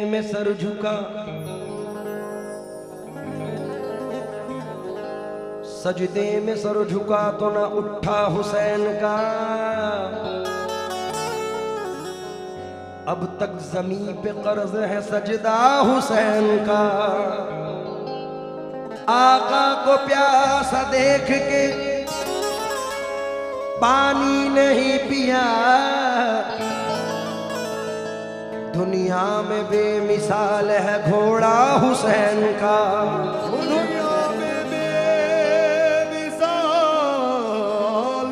में सर झुका, सजदे में सर झुका तो न उठा हुसैन का। अब तक जमीन पे कर्ज है सजदा हुसैन का। आका को प्यासा देख के पानी नहीं पिया, दुनिया में बेमिसाल है घोड़ा हुसैन का। दुनिया में बेमिसाल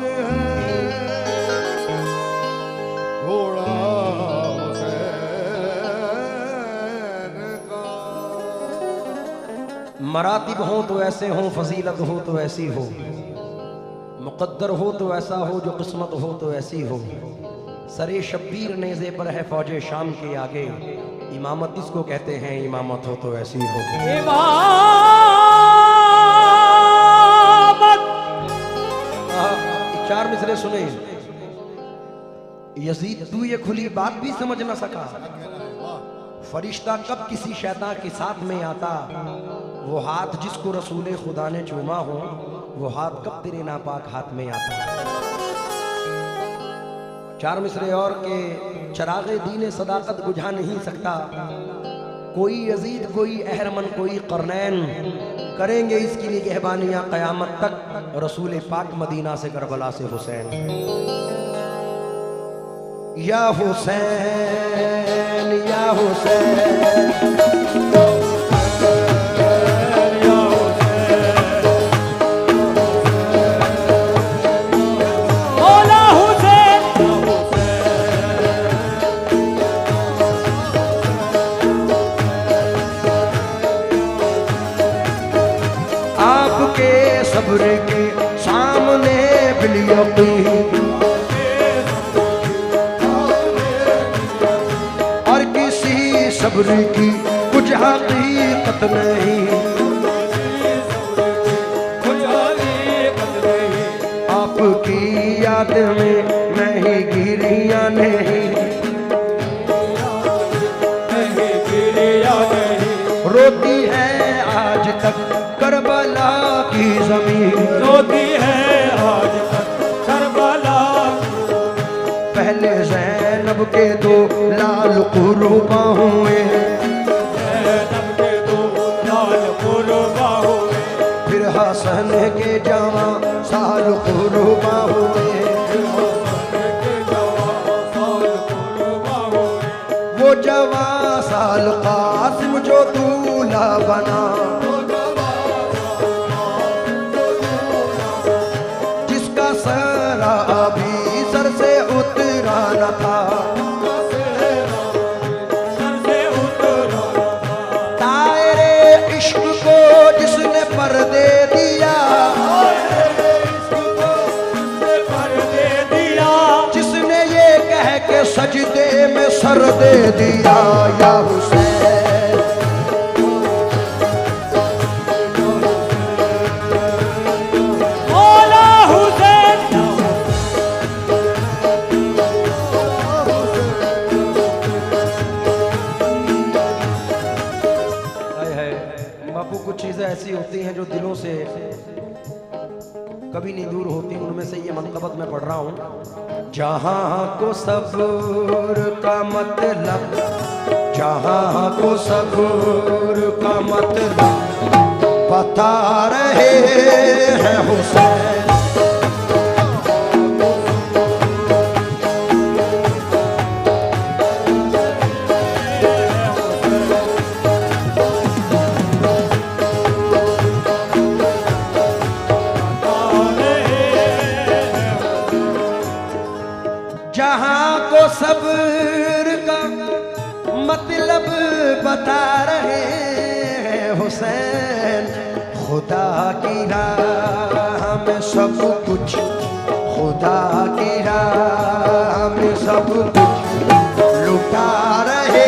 है घोड़ा हुसैन का। मरातिब हो तो ऐसे हो, फजीलत हो तो ऐसी हो, मुकद्दर हो तो ऐसा हो, जो किस्मत हो तो ऐसी हो। सरे शब्बीर नेज़े पर है फौजे शाम के आगे, इमामत इसको कहते हैं इमामत हो तो ऐसी हो। इमामत। चार मिसरे सुने। यजीद तू ये खुली बात भी समझ न सका, फरिश्ता कब किसी शैतान के साथ में आता, वो हाथ जिसको रसूले खुदा ने चूमा हो, वो हाथ कब तेरे नापाक हाथ में आता। चार मिसरे और के चरागे दीने सदाकत बुझा नहीं सकता, कोई यजीद कोई अहरमन कोई करनैन, करेंगे इसकी निगहबानियां क़यामत तक रसूल पाक मदीना से करबला से हुसैन। या हुसैन या हुसैन सब्र के सामने और किसी सब्र की कुछ हकीकत नहीं, आपकी याद में नहीं गिरिया नहीं, रोती है आज तक करबला की जमीन, रोती है आज तक करबला। पहले ज़ैनब के दो लाल कुर्बा हुए, ज़ैनब के दो लाल कुर्बा हुए, फिर हसन के जवां साल कुर्बा हुए, वो जवां साल कासिम जो दूल्हा बना, अभी सर से उतरा न था, दायरे इश्क को जिसने पर्दे दिया, जिसने ये कह के सजदे में सर दे दिया। या हुसैन ऐसी होती हैं जो दिलों से कभी नहीं दूर होती, उनमें से ये मनकबत मैं पढ़ रहा हूं। जहां को सब्र का मतलब, जहां को सब्र का मतलब बता रहे हैं हुसैन, सब्र का मतलब बता रहे हैं हुसैन, खुदा की राह में सब कुछ, खुदा की राह में सब कुछ लुटा रहे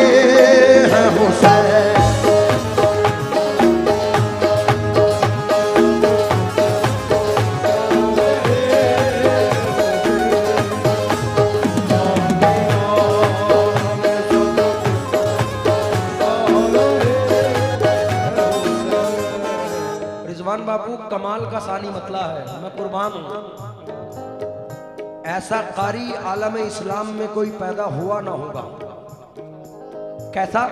हैं हुसैन। कमाल का सानी मतला है, मैं कुर्बान हूं। ऐसा कारी आलम इस्लाम में कोई पैदा हुआ ना होगा। कैसा?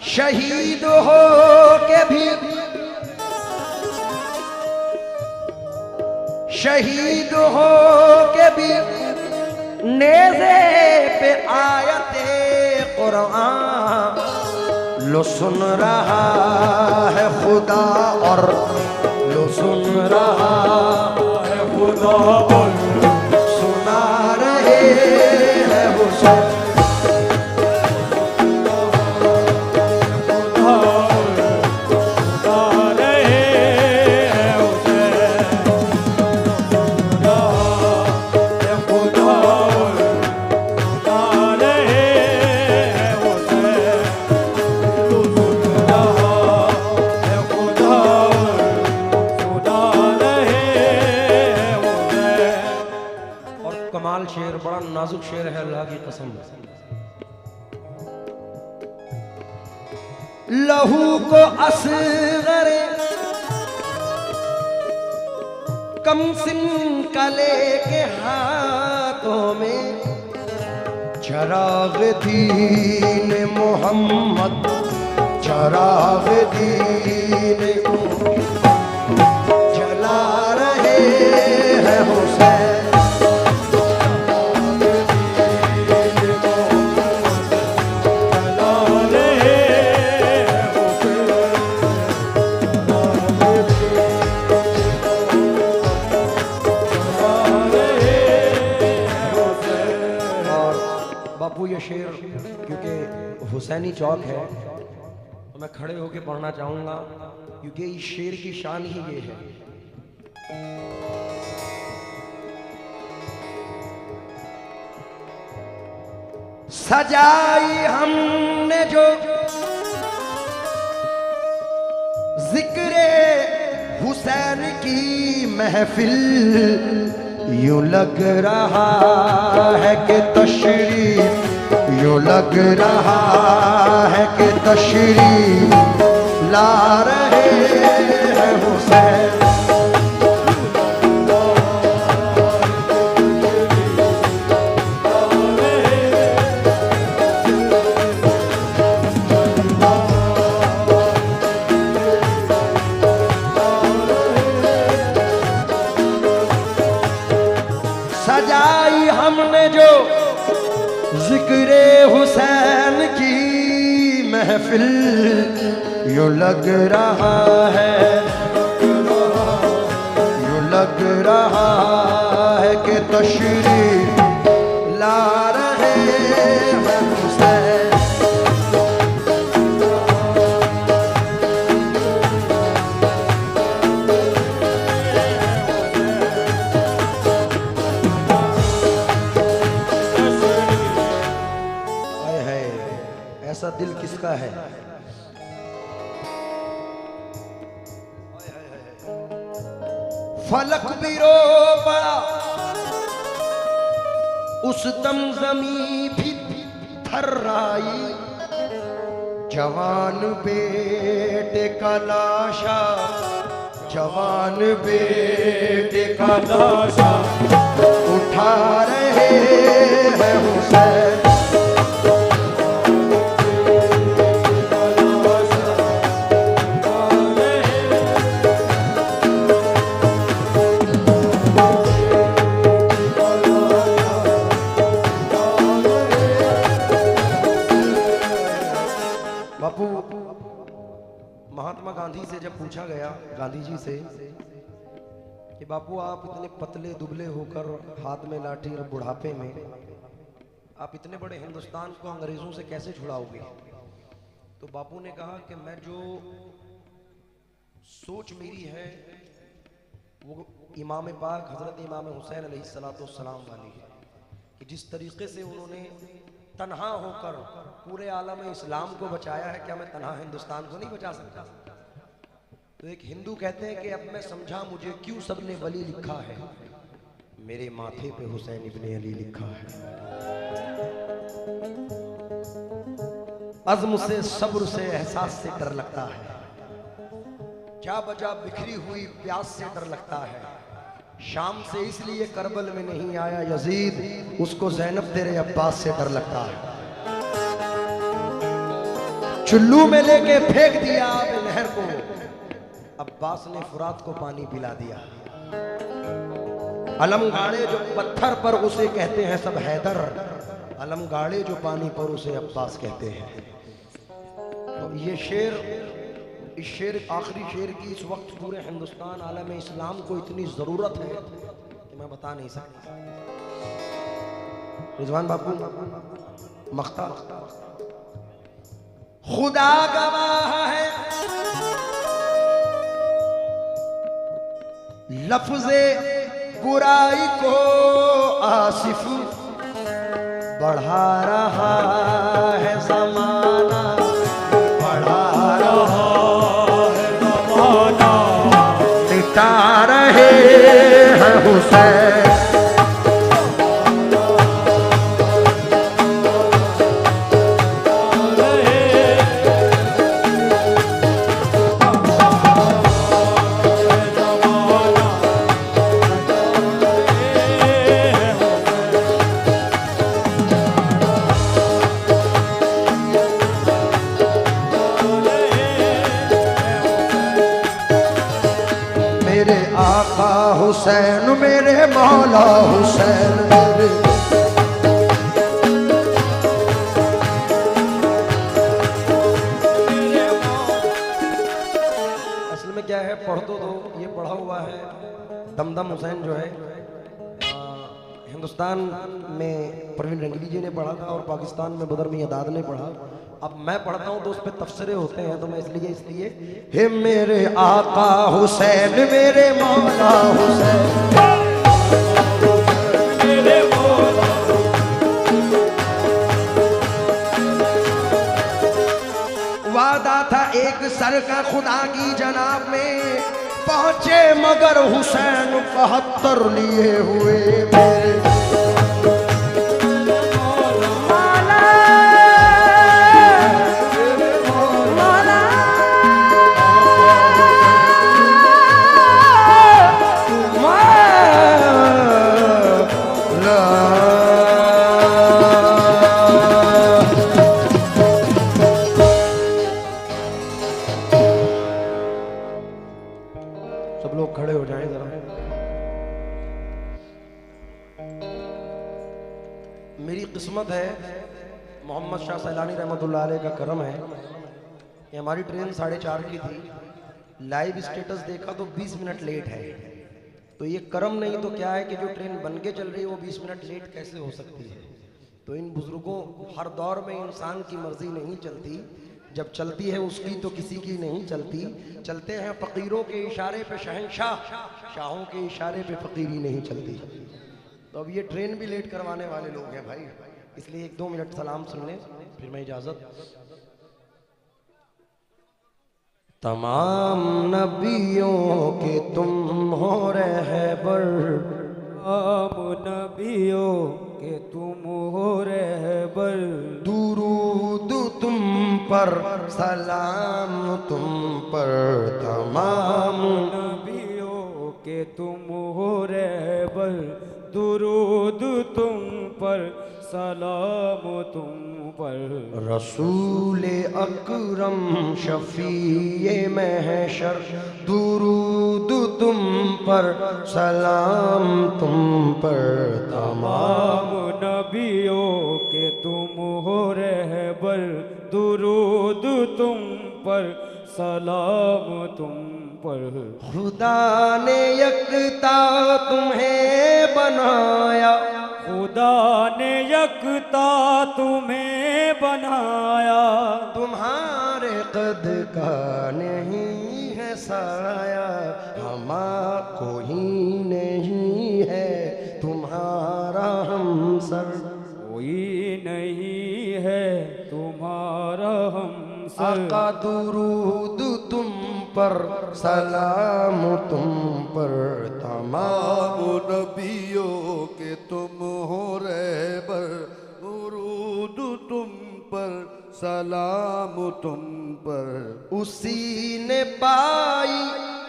शहीद हो के भी, शहीद हो के भी नेज़े पे आयते कुरान लो सुन रहा है खुदा, और लो सुन रहा है खुदा, और सुना रहे हैं हुसैन। शेर बड़ा नाजुक शेर है, अल्लाह की कसम। लहू को असगरे कम सिन का लेके हाथों में, चराग दीन मोहम्मद, चराग दीन जला रहे हैं हुसैन। बापू ये शेर क्योंकि हुसैनी चौक है तो मैं खड़े होकर पढ़ना चाहूंगा, क्योंकि इस शेर की शान ही ये है। सजाई हमने जो जिक्रे हुसैन की महफिल, यूं लग रहा है कि तशरीफ, यूं लग रहा है कि तशरीफ ला रहे हैं हुसैन। सजाई हमने जो जिक्रे हुसैन की महफिल, यूं लग रहा है, यूं लग रहा है कि तशरीफ ला रहे हैं हुसैन। ऐसा दिल किसका है? फलक भी रो पड़ा, उस दम ज़मीं भी थर्राई, जवान बेटे का लाशा, जवान बेटे का लाशा उठा रहे हैं हुसैन। बापू, महात्मा गांधी से जब पूछा गया, गांधी जी से, कि बापू आप इतने पतले दुबले होकर हाथ में लाठी और बुढ़ापे में आप इतने बड़े हिंदुस्तान को अंग्रेजों से कैसे छुड़ाओगे? तो बापू ने कहा कि मैं जो सोच मेरी है वो इमाम पाक हजरत इमाम हुसैन अलैहिस्सलाम वाली है, कि जिस तरीके से उन्होंने तन्हा होकर पूरे आलम इस्लाम को बचाया है, क्या मैं तन्हा हिंदुस्तान को नहीं बचा सकता? तो एक हिंदू कहते हैं कि अब मैं समझा मुझे क्यों सबने वली लिखा है, मेरे माथे पे हुसैन इब्ने अली लिखा है। अज़्म से, सब्र से, एहसास से डर लगता है। जा बजा बिखरी हुई प्यास से डर लगता है। शाम से इसलिए करबल में नहीं आया यजीद, उसको ज़ैनब तेरे अब्बास से डर लगता है। चुल्लू में लेके फेंक दिया आब नहर को, अब्बास ने फुरात को पानी पिला दिया। अलम गाड़े जो पत्थर पर उसे कहते हैं सब हैदर, अलम गाड़े जो पानी पर उसे अब्बास कहते हैं। तो ये शेर, इस शेर आखिरी शेर की इस वक्त पूरे हिंदुस्तान आलम इस्लाम को इतनी ज़रूरत है कि मैं बता नहीं सकता। रिजवान बापू मख्ता, खुदा गवाह है लफ्ज़े बुराई को आसिफ बढ़ा रहा है ज़माना, बढ़ा रहा है ज़माना, मिटा रहे हैं हुसैन। हुसैन मेरे मौला हुसैन मेरे, असल में क्या है, पढ़ तो दो, ये पढ़ा हुआ है दमदम हुसैन जो है हिंदुस्तान में परवीन रंगली जी ने पढ़ा था और पाकिस्तान में बदर मियादाद ने पढ़ा। अब मैं पढ़ता हूँ तो उस पर तफसरे होते हैं, तो मैं इसलिए हे मेरे आका हुसैन मेरे मौला हुसैन, मेरे मौला, वादा था एक सर का खुदा की जनाब में, पहुंचे मगर हुसैन 72 लिए हुए मेरे। सब लोग खड़े हो जाएं जरा। मेरी किस्मत है, मोहम्मद शाह सैलानी रहमतुल्लाह अलैह का करम है कि हमारी ट्रेन 4:30 की थी। लाइव स्टेटस देखा तो 20 मिनट लेट है। तो ये करम नहीं तो क्या है कि जो ट्रेन बन के चल रही है वो 20 मिनट लेट कैसे हो सकती है। तो इन बुजुर्गों, हर दौर में इंसान की मर्जी नहीं चलती, जब चलती है उसकी तो किसी की नहीं चलती। चलते हैं फकीरों के इशारे पे शहंशाह, शाहों के इशारे पे फकीरी नहीं चलती। तो अब ये ट्रेन भी लेट करवाने वाले लोग हैं भाई, इसलिए 1-2 मिनट सलाम सुन लें फिर मैं इजाजत। तमाम नबियों के तुम हो रहबर, तमाम नबियों के तुम हो रहबर, दुरूद तुम पर सलाम तुम पर, तमाम नबियों के तुम हो रहबर, दुरूद तुम पर सलाम तुम पर। रसूल अकरम शफीए महशर, दुरूद तुम पर सलाम तुम पर, तमाम नबियों के तुम हो रहबर, दुरूद तुम पर सलाम तुम पर। खुदा ने यकता तुम्हें बनाया, खुदा ने यकता तुम्हें बनाया, तुम्हारे कद का नहीं है साया, हमा कोई नहीं है तुम्हारा हमसर, कोई नहीं है तुम्हारा हमसर। आका दुरूद तुम पर सलाम तुम पर, तमाम नबियों के तुम हो रहबर, दुरूद तुम पर सलाम तुम पर। उसी ने पाई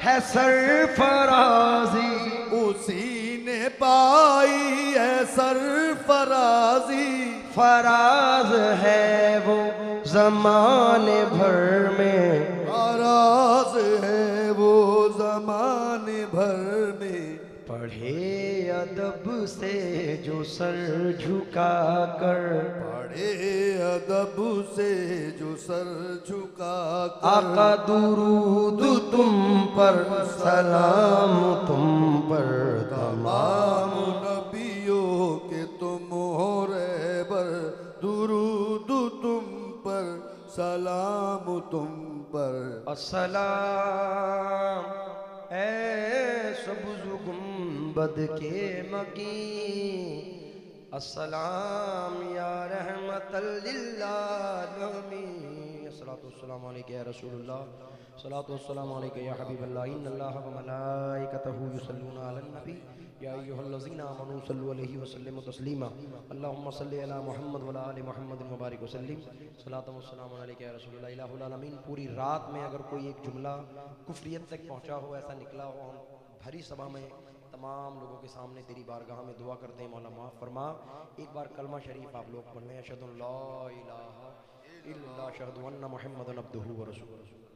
है सरफराजी, उसी ने पाई है सरफराजी। फराज है वो जमाने भर में, फराज है वो जमाने भर में। पढ़े अदब से जो सर झुका कर, पढ़े अदब से जो सर झुका कर। आका दुरूद तुम पर, सलाम तुम पर तमाम। तमाम नबियों के तुम हो रहबर, दुरूद तुम पर, सलाम तुम पर। अस्सलाम ऐ सबज़ गुंबद के मकी, अस्सलाम या रहमतल लिल आलमीन। अस्सलातु वस्सलामु अलैका या रसूलुल्लाह, अस्सलातु वस्सलामु अलैका या हबीबल्लाह। इन्नल्लाह व मलाइकतहु युसल्लूना अलन नबी या अय्युहल्लज़ीना आमनू सल्लु अलैहि व सल्लिमु तस्लीमा। अल्लाहुम्मा सल्लि अला मुहम्मद व अला आलि मुहम्मद व बारिक वसल्लिम। सलातु वस्सलामु अलैका या रसूलुल्लाह इलाहुल आलमीन। पूरी रात में अगर कोई एक जुमला कुफ्रियत तक पहुंचा हो, ऐसा निकला हो, हम भरी सभा में तमाम लोगों के सामने तेरी बारगाह में दुआ करते हैं, मौला माफ़ फरमा। एक बार कलमा शरीफ आप लोग पढ़ लें, अशहदु अन ला इलाहा इल्लल्लाह, अशहदु अन्ना मुहम्मदन अब्दुहु व रसूलुहु।